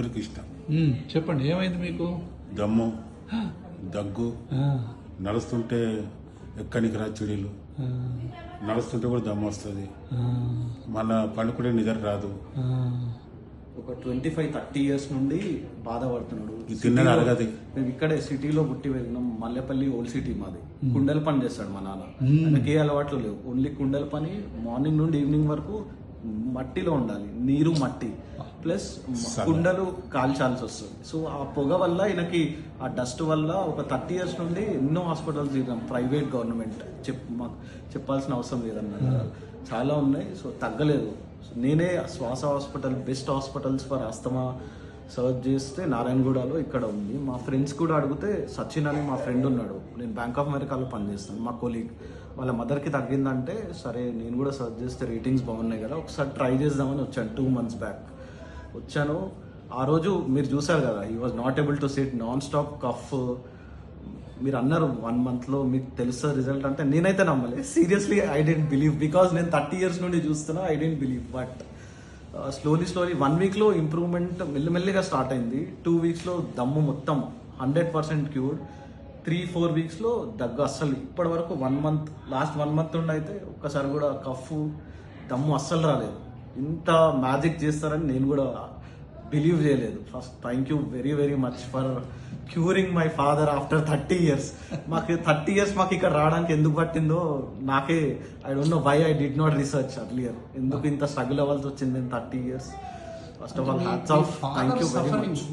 ముగ్గురికి ఇష్టం. చెప్పండి, ఏమైంది మీకు? దమ్ము, దగ్గు, నడుస్తుంటే ఎక్కడికి రా చెడీలు, నడుస్తుంటే కూడా దమ్ము వస్తుంది, మన పండుకుంటే నిద్ర రాదు. ఒక 25-30 ఇయర్స్ నుండి బాధపడుతున్నాడు. తిన్నది అరగది. మేము ఇక్కడే సిటీలో పుట్టి వెళ్ళినాం. మల్లెపల్లి ఓల్డ్ సిటీ మాది. కుండల పని చేస్తాడు మా నాన్న. ఆయనకి ఏ అలవాట్లు లేవు, ఓన్లీ కుండల పని. మార్నింగ్ నుండి ఈవినింగ్ వరకు మట్టిలో ఉండాలి, నీరు మట్టి ప్లస్ కుండలు కాల్చాల్సి వస్తుంది. సో ఆ పొగ వల్ల ఈయనకి, ఆ డస్ట్ వల్ల ఒక 30 ఇయర్స్ నుండి ఎన్నో హాస్పిటల్స్ తిరిగాం, ప్రైవేట్ గవర్నమెంట్. మాకు చెప్పాల్సిన అవసరం లేదన్నమాట, చాలా ఉన్నాయి. సో తగ్గలేదు. నేనే శ్వాస hospital, best hospitals for asthma search చేస్తే నారాయణగూడలో ఇక్కడ ఉంది. మా ఫ్రెండ్స్ కూడా అడిగితే సచిన్ అని మా ఫ్రెండ్ ఉన్నాడు, నేను బ్యాంక్ ఆఫ్ అమెరికాలో పనిచేస్తాను, మా కొలీగ్. వాళ్ళ మదర్కి తగ్గిందంటే సరే నేను కూడా సర్చ్ చేస్తే రేటింగ్స్ బాగున్నాయి కదా, ఒకసారి ట్రై చేద్దామని వచ్చాను. 2 months బ్యాక్ వచ్చాను. ఆ రోజు మీరు చూసారు కదా, he was not able to sit, non stop cough. మీరు అన్నారు 1 monthలో మీకు తెలుస్తుంది రిజల్ట్ అంటే, నేనైతే నమ్మలే. Seriously I didn't believe, because నేను 30 years నుండి చూస్తున్నా. I didn't believe. But slowly 1 weekలో ఇంప్రూవ్మెంట్ మెల్లిమెల్లిగా స్టార్ట్ అయింది. 2 weeksలో దమ్ము మొత్తం 100% క్యూర్డ్. 3-4 weeksలో దగ్గు అస్సలు ఇప్పటి వరకు 1 month, లాస్ట్ 1 month నుండి అయితే ఒక్కసారి కూడా కఫ్ దమ్ము అస్సలు రాలేదు. ఇంత మ్యాజిక్ చేస్తారని నేను కూడా బిలీవ్ చేయలేదు. First thank you very very much for curing my father after 30 years. మాకు 30 years మాకు ఇక్కడ రావడానికి ఎందుకు పట్టిందో నాకే, I don't know why I did not research earlier. ఎందుకు ఇంత స్ట్రగుల్ అవ్వాల్సి వచ్చింది 30 years. First of all hats off, thank you very much.